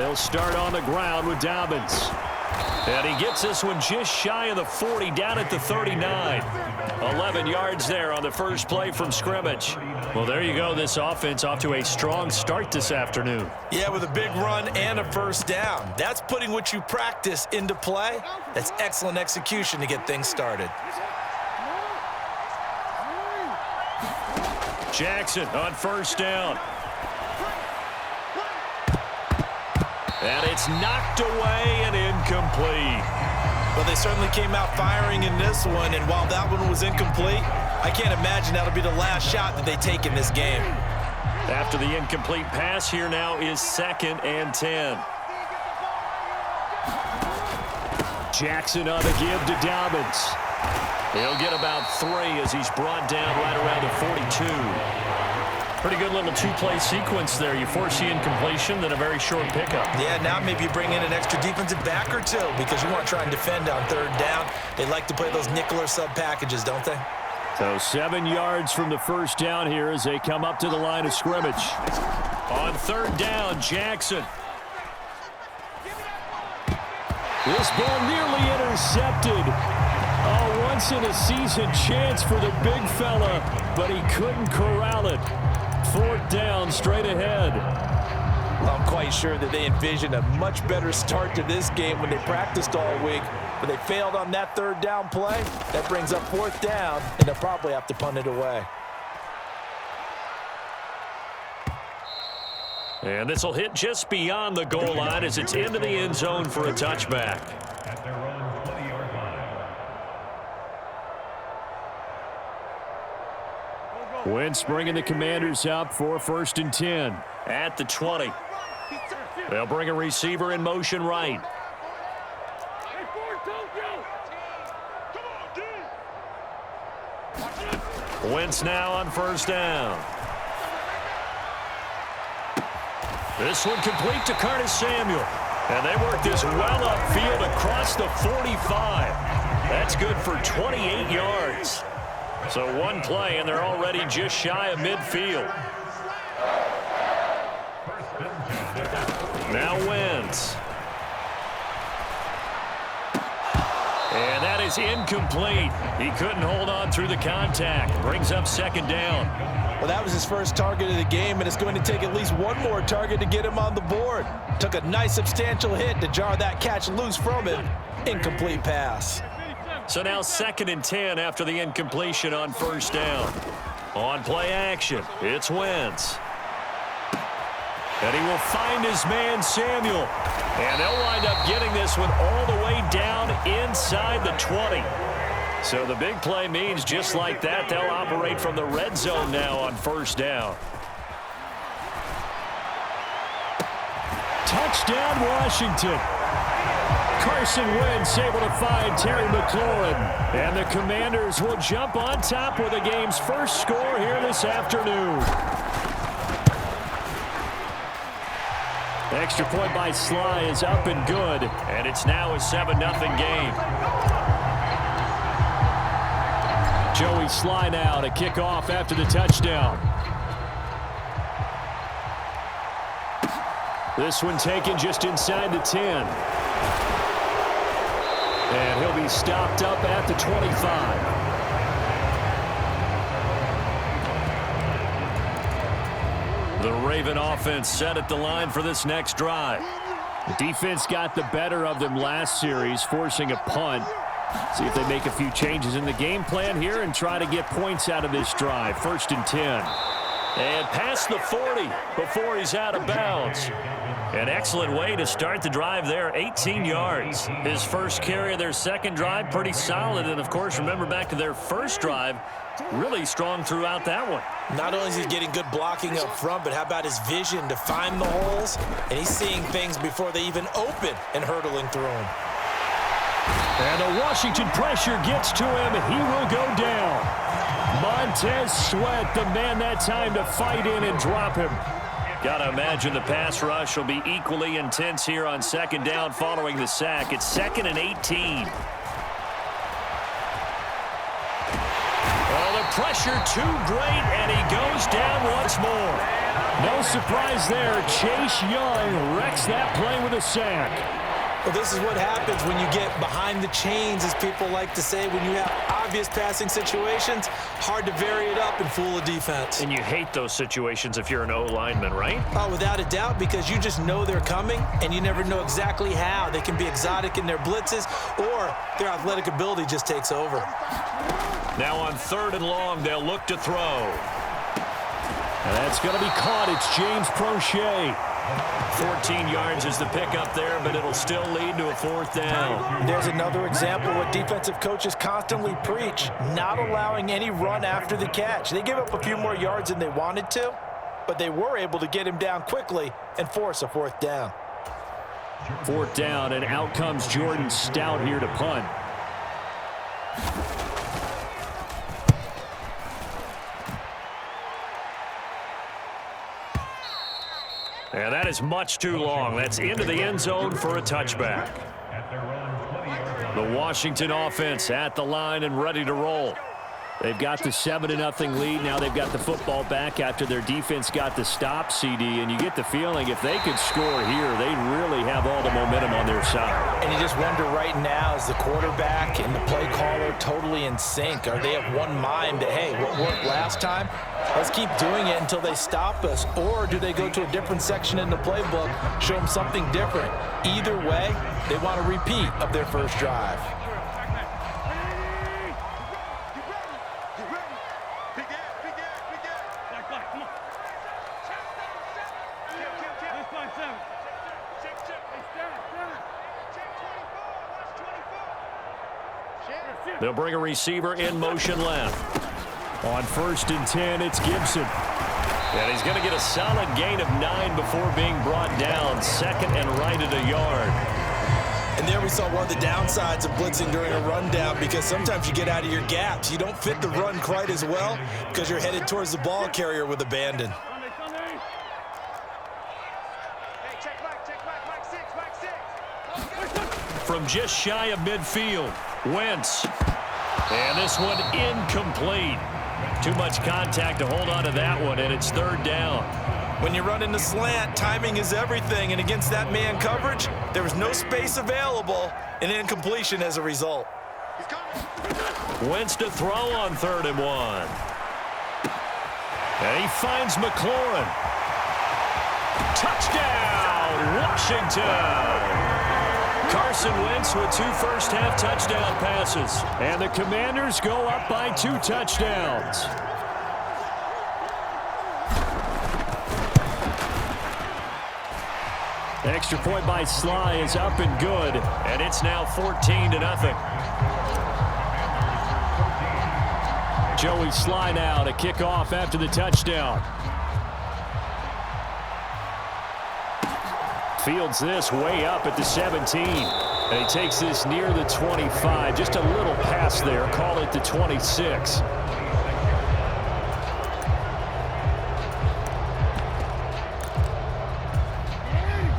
They'll start on the ground with Dobbins. And he gets this one just shy of the 40, down at the 39. 11 yards there on the first play from scrimmage. Well, there you go. This offense off to a strong start this afternoon. Yeah, with a big run and a first down. That's putting what you practice into play. That's excellent execution to get things started. Jackson on first down. And it's knocked away and incomplete. Well, they certainly came out firing in this one, and while that one was incomplete, I can't imagine that'll be the last shot that they take in this game. After the incomplete pass, here now is 2nd and 10. Jackson on the give to Dobbins. He'll get about 3 as he's brought down right around the 42. Pretty good little two-play sequence there. You force the incompletion, then a very short pickup. Yeah, now maybe you bring in an extra defensive back or two because you want to try and defend on 3rd down. They like to play those nickel or sub packages, don't they? So 7 yards from the first down here as they come up to the line of scrimmage. On 3rd down, Jackson. This ball nearly intercepted. A once-in-a-season chance for the big fella, but he couldn't corral it. 4th down, straight ahead. I'm quite sure that they envisioned a much better start to this game when they practiced all week, but they failed on that 3rd down play. That brings up 4th down, and they'll probably have to punt it away. And this will hit just beyond the goal line as it's into the end zone for a touchback. Wentz bringing the Commanders up for 1st and 10 at the 20. They'll bring a receiver in motion right. Wentz now on 1st down. This one complete to Curtis Samuel. And they work this well upfield across the 45. That's good for 28 yards. So one play, and they're already just shy of midfield. Now Wentz. And that is incomplete. He couldn't hold on through the contact. Brings up 2nd down. Well, that was his first target of the game, and it's going to take at least one more target to get him on the board. Took a nice substantial hit to jar that catch loose from him. Incomplete pass. So now 2nd and 10 after the incompletion on 1st down. On play action, it's Wentz. And he will find his man Samuel. And they'll wind up getting this one all the way down inside the 20. So the big play means just like that, they'll operate from the red zone now on 1st down. Touchdown, Washington. Carson Wentz able to find Terry McLaurin. And the Commanders will jump on top with the game's first score here this afternoon. Extra point by Sly is up and good. And it's now a 7-0 game. Joey Sly now to kick off after the touchdown. This one taken just inside the 10. And he'll be stopped up at the 25. The Raven offense set at the line for this next drive. The defense got the better of them last series, forcing a punt. See if they make a few changes in the game plan here and try to get points out of this drive. 1st and 10. And past the 40 before he's out of bounds. An excellent way to start the drive there, 18 yards. His first carry of their second drive, pretty solid. And, of course, remember back to their first drive, really strong throughout that one. Not only is he getting good blocking up front, but how about his vision to find the holes? And he's seeing things before they even open and hurtling through them. And the Washington pressure gets to him. He will go down. Montez Sweat, the man that time to fight in and drop him. Got to imagine the pass rush will be equally intense here on 2nd down following the sack. It's 2nd and 18. Oh, the pressure too great, and he goes down once more. No surprise there. Chase Young wrecks that play with a sack. Well, this is what happens when you get behind the chains, as people like to say. When you have obvious passing situations, hard to vary it up and fool a defense. And you hate those situations if you're an O-lineman, right? Oh, without a doubt, because you just know they're coming, and you never know exactly how. They can be exotic in their blitzes, or their athletic ability just takes over. Now on 3rd and long, they'll look to throw. And that's going to be caught. It's James Prochet. 14 yards is the pickup there, but it'll still lead to a 4th down. There's another example of what defensive coaches constantly preach, not allowing any run after the catch. They gave up a few more yards than they wanted to, but they were able to get him down quickly and force a 4th down. 4th down, and out comes Jordan Stout here to punt. And that is much too long. That's into the end zone for a touchback. The Washington offense at the line and ready to roll. They've got the 7-0 lead. Now they've got the football back after their defense got the stop, CD. And you get the feeling if they could score here, they'd really have all the momentum on their side. And you just wonder right now, is the quarterback and the play caller totally in sync? Are they of one mind that, hey, what worked last time? Let's keep doing it until they stop us. Or do they go to a different section in the playbook, show them something different? Either way, they want a repeat of their first drive. They'll bring a receiver in motion left. On 1st and 10, it's Gibson. And he's going to get a solid gain of 9 before being brought down. 2nd and right at a yard. And there we saw one of the downsides of blitzing during a rundown, because sometimes you get out of your gaps. You don't fit the run quite as well because you're headed towards the ball carrier with abandon. From just shy of midfield, Wentz. And this one incomplete. Too much contact to hold on to that one, and it's 3rd down. When you run in the slant, timing is everything, and against that man coverage, there was no space available, and incompletion as a result. Wentz to throw on 3rd and 1. And he finds McLaurin. Touchdown, Washington! Carson Wentz with 2 first-half touchdown passes. And the Commanders go up by 2 touchdowns. Extra point by Sly is up and good. And it's now 14-0. Joey Sly now to kick off after the touchdown. Fields this way up at the 17. And he takes this near the 25. Just a little pass there. Call it the 26.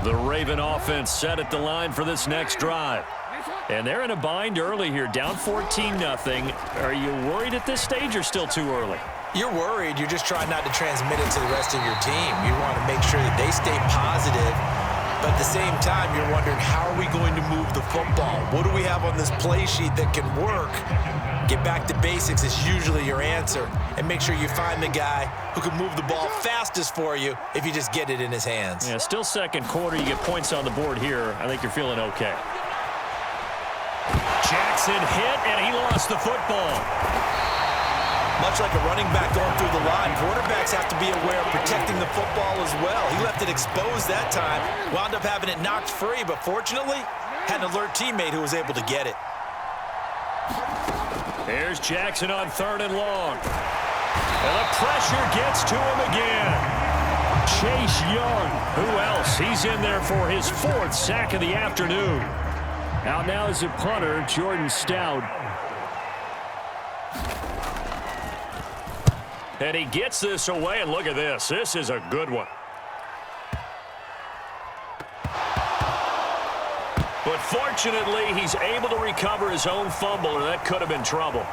The Raven offense set at the line for this next drive. And they're in a bind early here, down 14-0. Are you worried at this stage or still too early? You're worried. You're just trying not to transmit it to the rest of your team. You want to make sure that they stay positive. But at the same time, you're wondering, how are we going to move the football? What do we have on this play sheet that can work? Get back to basics is usually your answer. And make sure you find the guy who can move the ball fastest for you if you just get it in his hands. Yeah, still 2nd quarter. You get points on the board here. I think you're feeling okay. Jackson hit, and he lost the football. Much like a running back going through the line, quarterbacks have to be aware of protecting the football as well. He left it exposed that time, wound up having it knocked free, but fortunately, had an alert teammate who was able to get it. Here's Jackson on 3rd and long. And the pressure gets to him again. Chase Young, who else? He's in there for his 4th sack of the afternoon. Out now is a punter, Jordan Stout. And he gets this away, and look at this. This is a good one. But fortunately, he's able to recover his own fumble, and that could have been trouble.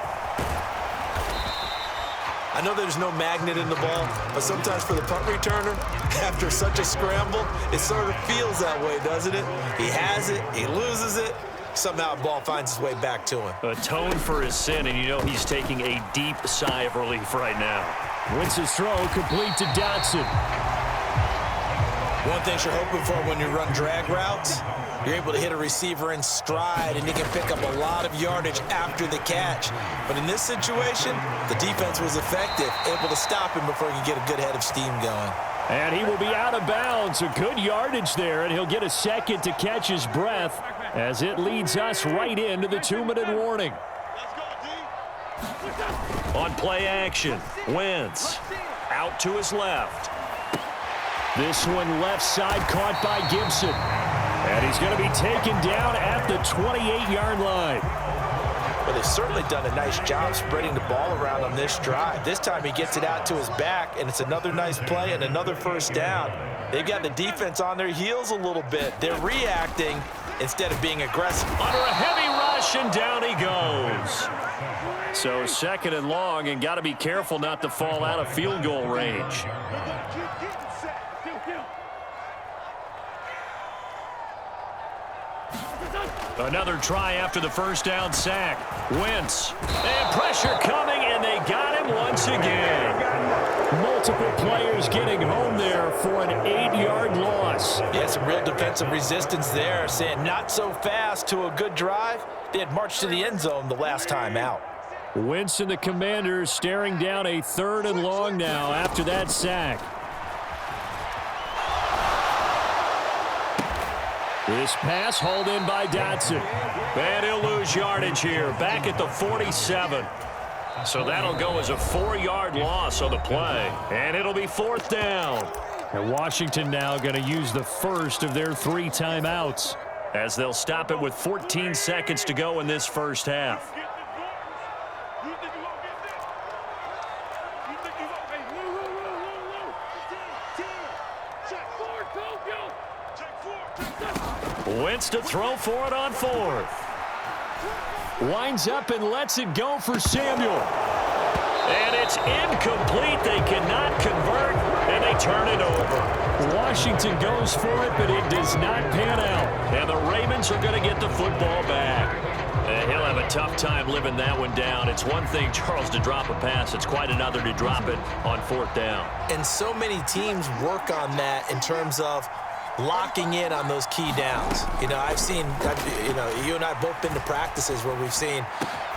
I know there's no magnet in the ball, but sometimes for the punt returner, after such a scramble, it sort of feels that way, doesn't it? He has it, he loses it, somehow the ball finds its way back to him. Atone for his sin, and you know he's taking a deep sigh of relief right now. Wentz's throw complete to Dotson. One thing you're hoping for when you run drag routes, you're able to hit a receiver in stride, and he can pick up a lot of yardage after the catch. But in this situation, the defense was effective, able to stop him before he could get a good head of steam going. And he will be out of bounds. A good yardage there, and he'll get a second to catch his breath as it leads us right into the 2-minute warning. On play action, Wentz out to his left. This one left side caught by Gibson. And he's going to be taken down at the 28-yard line. Well, they've certainly done a nice job spreading the ball around on this drive. This time he gets it out to his back, and it's another nice play and another first down. They've got the defense on their heels a little bit. They're reacting instead of being aggressive. Under a heavy rush, and down he goes. So second and long, and got to be careful not to fall out of field goal range. Another try after the first down sack. Wentz. And pressure coming, and they got him once again. Multiple players getting home there for an 8-yard loss. Yeah, some real defensive resistance there, saying not so fast to a good drive. They had marched to the end zone the last time out. Wentz and the Commanders staring down a 3rd and long now after that sack. This pass hauled in by Dotson. And he'll lose yardage here, back at the 47. So that'll go as a 4-yard loss on the play. And it'll be 4th down. And Washington now going to use the first of their 3 timeouts, as they'll stop it with 14 seconds to go in this first half. Wentz to throw for it on 4th. Winds up and lets it go for Samuel. And it's incomplete. They cannot convert, and they turn it over. Washington goes for it, but it does not pan out. And the Ravens are going to get the football back. And he'll have a tough time living that one down. It's one thing, Charles, to drop a pass. It's quite another to drop it on 4th down. And so many teams work on that in terms of locking in on those key downs. You know, you and I have both been to practices where we've seen,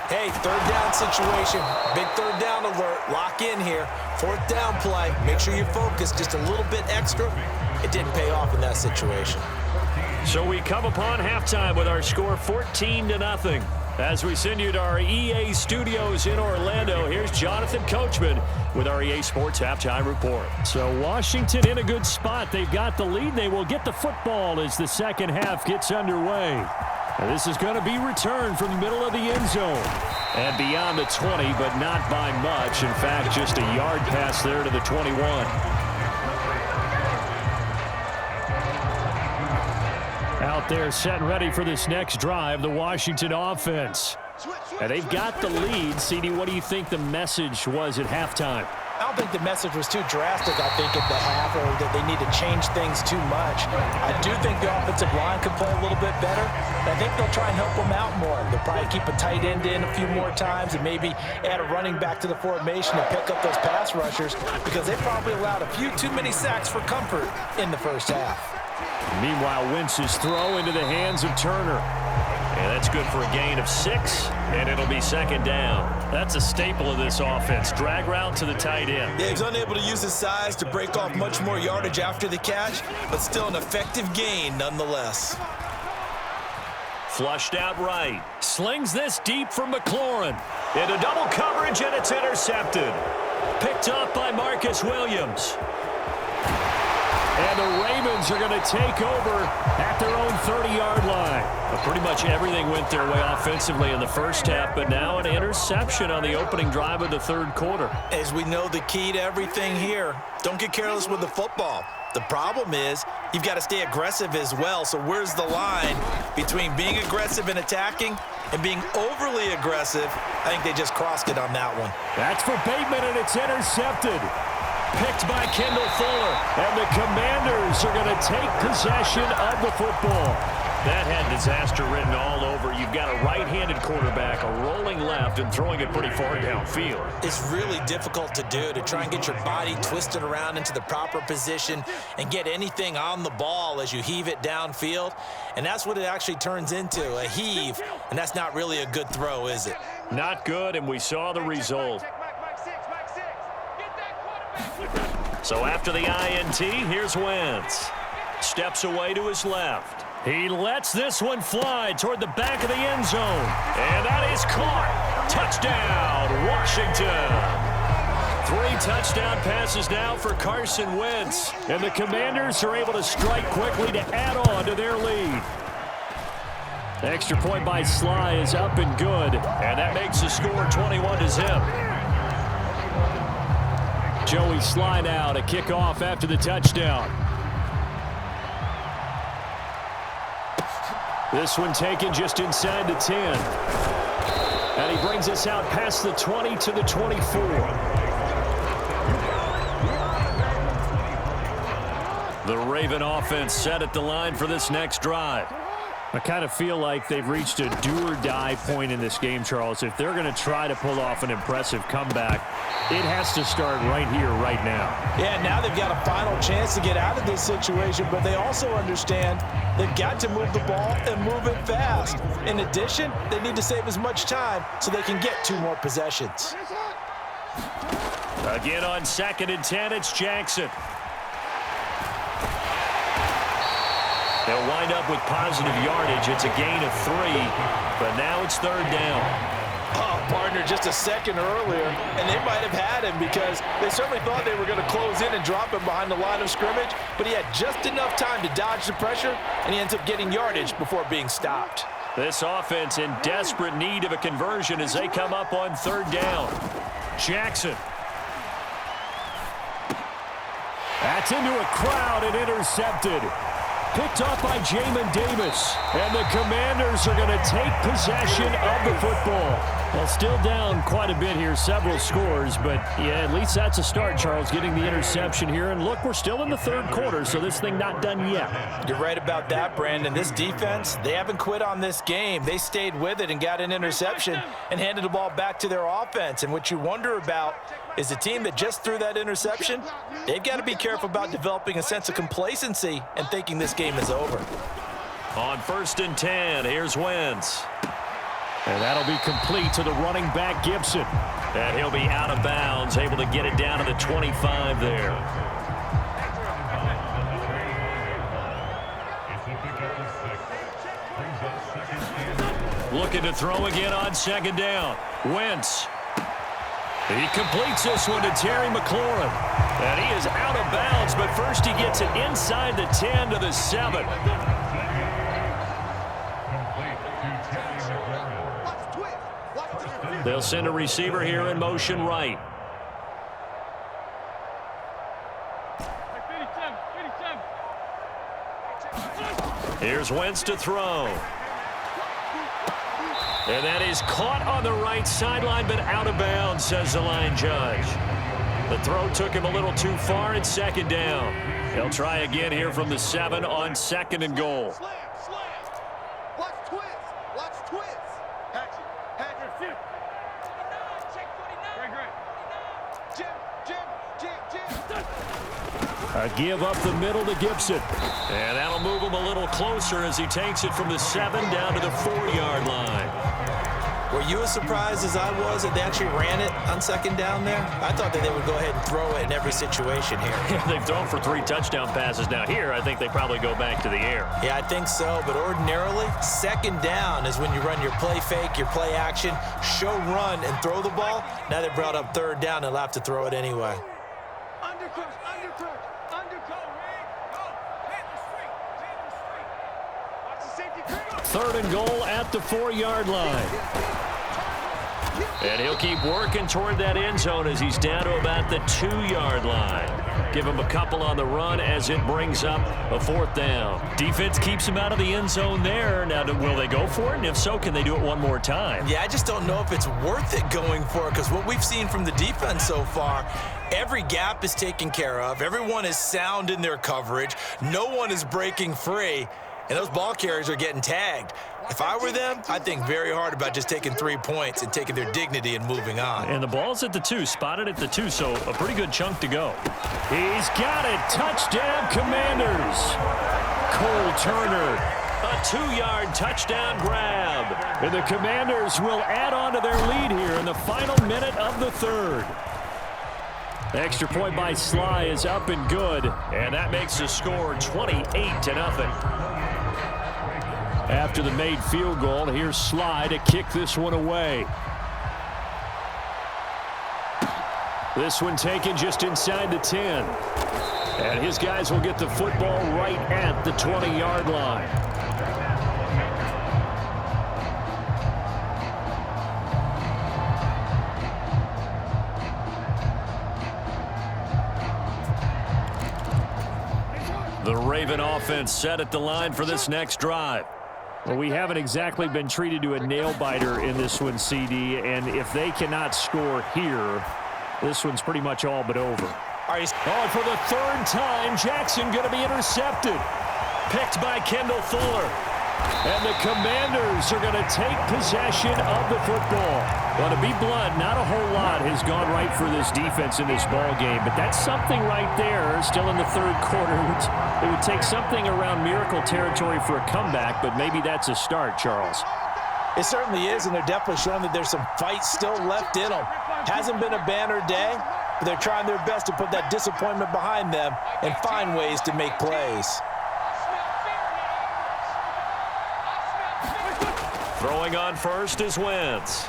hey, 3rd down situation, big 3rd down alert, lock in here, 4th down play, make sure you focus just a little bit extra. It didn't pay off in that situation. So we come upon halftime with our score 14-0. As we send you to our EA studios in Orlando, here's Jonathan Coachman with our EA Sports Halftime Report. So Washington in a good spot. They've got the lead. They will get the football as the second half gets underway. And this is going to be returned from the middle of the end zone. And beyond the 20, but not by much. In fact, just a yard pass there to the 21. Out there set and ready for this next drive, the Washington offense. And they've got the lead. CD, what do you think the message was at halftime? I don't think the message was too drastic, I think, at the half, or that they need to change things too much. I do think the offensive line could play a little bit better. I think they'll try and help them out more. They'll probably keep a tight end in a few more times and maybe add a running back to the formation to pick up those pass rushers, because they probably allowed a few too many sacks for comfort in the first half. Meanwhile, Wentz's throw into the hands of Turner. And that's good for a gain of 6, and it'll be 2nd down. That's a staple of this offense. Drag route to the tight end. Yeah, he's unable to use his size to break off much more yardage after the catch, but still an effective gain nonetheless. Flushed out right. Slings this deep from McLaurin. Into double coverage, and it's intercepted. Picked up by Marcus Williams. And the Ravens are going to take over at their own 30-yard line. But pretty much everything went their way offensively in the first half, but now an interception on the opening drive of the 3rd quarter. As we know, the key to everything here, don't get careless with the football. The problem is you've got to stay aggressive as well. So where's the line between being aggressive and attacking and being overly aggressive. I think they just crossed it on that one. That's for Bateman, and it's intercepted. Picked by Kendall Fuller, and the Commanders are going to take possession of the football. That had disaster written all over. You've got a right-handed quarterback, a rolling left, and throwing it pretty far downfield. It's really difficult to do, to try and get your body twisted around into the proper position and get anything on the ball as you heave it downfield. And that's what it actually turns into, a heave. And that's not really a good throw, is it? Not good, and we saw the result. So after the INT, here's Wentz. Steps away to his left. He lets this one fly toward the back of the end zone. And that is caught. Touchdown, Washington. 3 touchdown passes now for Carson Wentz. And the Commanders are able to strike quickly to add on to their lead. The extra point by Sly is up and good. And that makes the score 21-0. Joey Sly now to kick off after the touchdown. This one taken just inside the 10. And he brings us out past the 20 to the 24. The Raven offense set at the line for this next drive. I kind of feel like they've reached a do-or-die point in this game, Charles. If they're going to try to pull off an impressive comeback, it has to start right here, right now. Yeah, now they've got a final chance to get out of this situation, but they also understand they've got to move the ball and move it fast. In addition, they need to save as much time so they can get 2 more possessions. Again on 2nd and 10, it's Jackson. They'll wind up with positive yardage. It's a gain of 3, but now it's 3rd down. Oh, partner, just a second earlier, and they might have had him because they certainly thought they were going to close in and drop him behind the line of scrimmage, but he had just enough time to dodge the pressure, and he ends up getting yardage before being stopped. This offense in desperate need of a conversion as they come up on 3rd down. Jackson. That's into a crowd and intercepted. Picked off by Jamin Davis. And the Commanders are going to take possession of the football. Well, still down quite a bit here, several scores, but yeah, at least that's a start, Charles, getting the interception here. And look, we're still in the 3rd quarter, so this thing not done yet. You're right about that, Brandon. This defense, they haven't quit on this game. They stayed with it and got an interception and handed the ball back to their offense. And what you wonder about is the team that just threw that interception, they've got to be careful about developing a sense of complacency and thinking this game is over. On 1st and 10, here's Wentz. And that'll be complete to the running back, Gibson. And he'll be out of bounds, able to get it down to the 25 there. Looking to throw again on 2nd down. Wentz. He completes this one to Terry McLaurin. And he is out of bounds, but first he gets it inside the 10 to the 7. They'll send a receiver here in motion right. Here's Wentz to throw. And that is caught on the right sideline, but out of bounds, says the line judge. The throw took him a little too far. It's 2nd down. They'll try again here from the 7 on 2nd and goal. A give up the middle to Gibson. And that'll move him a little closer as he takes it from the 7 down to the 4-yard line. Were you as surprised as I was that they actually ran it on 2nd down there? I thought that they would go ahead and throw it in every situation here. They've thrown for 3 touchdown passes now. Here, I think they probably go back to the air. Yeah, I think so, but ordinarily, 2nd down is when you run your play fake, your play action, show run, and throw the ball. Now they brought up 3rd down, they'll have to throw it anyway. Third and goal at the 4-yard line. And he'll keep working toward that end zone as he's down to about the 2-yard line. Give him a couple on the run as it brings up a 4th down. Defense keeps him out of the end zone there. Now, will they go for it? And if so, can they do it one more time? Yeah, I just don't know if it's worth it going for it, because what we've seen from the defense so far, every gap is taken care of. Everyone is sound in their coverage. No one is breaking free. And those ball carriers are getting tagged. If I were them, I'd think very hard about just taking 3 points and taking their dignity and moving on. And the ball's at the 2, spotted at the 2, so a pretty good chunk to go. He's got it. Touchdown, Commanders. Cole Turner, a 2-yard touchdown grab. And the Commanders will add on to their lead here in the final minute of the 3rd. The extra point by Sly is up and good, and that makes the score 28-0. After the made field goal, here's Sly to kick this one away. This one taken just inside the 10. And his guys will get the football right at the 20-yard line. The Raven offense set at the line for this next drive. Well, we haven't exactly been treated to a nail-biter in this one, CD, and if they cannot score here, this one's pretty much all but over. Oh, for the 3rd time, Jackson going to be intercepted. Picked by Kendall Fuller. And the Commanders are going to take possession of the football. Well, to be blunt, not a whole lot has gone right for this defense in this ball game, but that's something right there, still in the 3rd quarter. It would take something around miracle territory for a comeback, but maybe that's a start, Charles. It certainly is, and they're definitely showing that there's some fight still left in them. Hasn't been a banner day, but they're trying their best to put that disappointment behind them and find ways to make plays. Throwing on first is Wentz.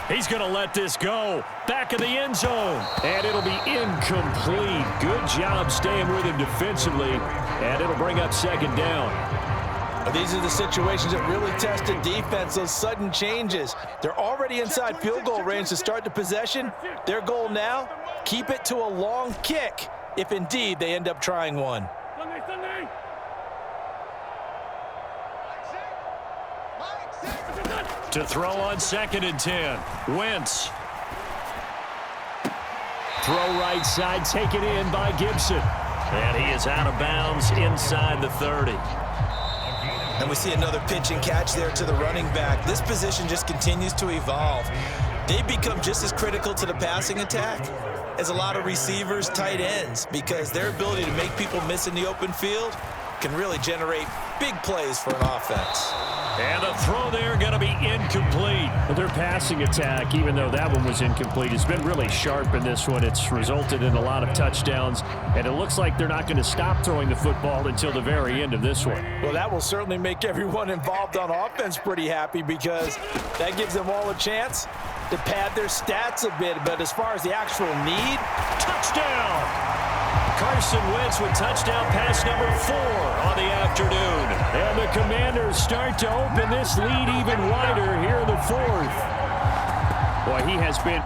He's going to let this go. Back of the end zone. And it'll be incomplete. Good job staying with him defensively. And it'll bring up 2nd down. These are the situations that really test a defense, those sudden changes. They're already inside field goal range to start the possession. Their goal now, keep it to a long kick, if indeed they end up trying one. To throw on 2nd and 10. Wentz. Throw right side, taken in by Gibson. And he is out of bounds inside the 30. And we see another pitch and catch there to the running back. This position just continues to evolve. They become just as critical to the passing attack as a lot of receivers, tight ends, because their ability to make people miss in the open field can really generate big plays for an offense. And the throw there going to be incomplete. Their passing attack, even though that one was incomplete, has been really sharp in this one. It's resulted in a lot of touchdowns, and it looks like they're not going to stop throwing the football until the very end of this one. Well, that will certainly make everyone involved on offense pretty happy, because that gives them all a chance to pad their stats a bit. But as far as the actual need, touchdown! Carson Wentz with touchdown pass number 4 on the afternoon. And the Commanders start to open this lead even wider here in the 4th. Boy, he has been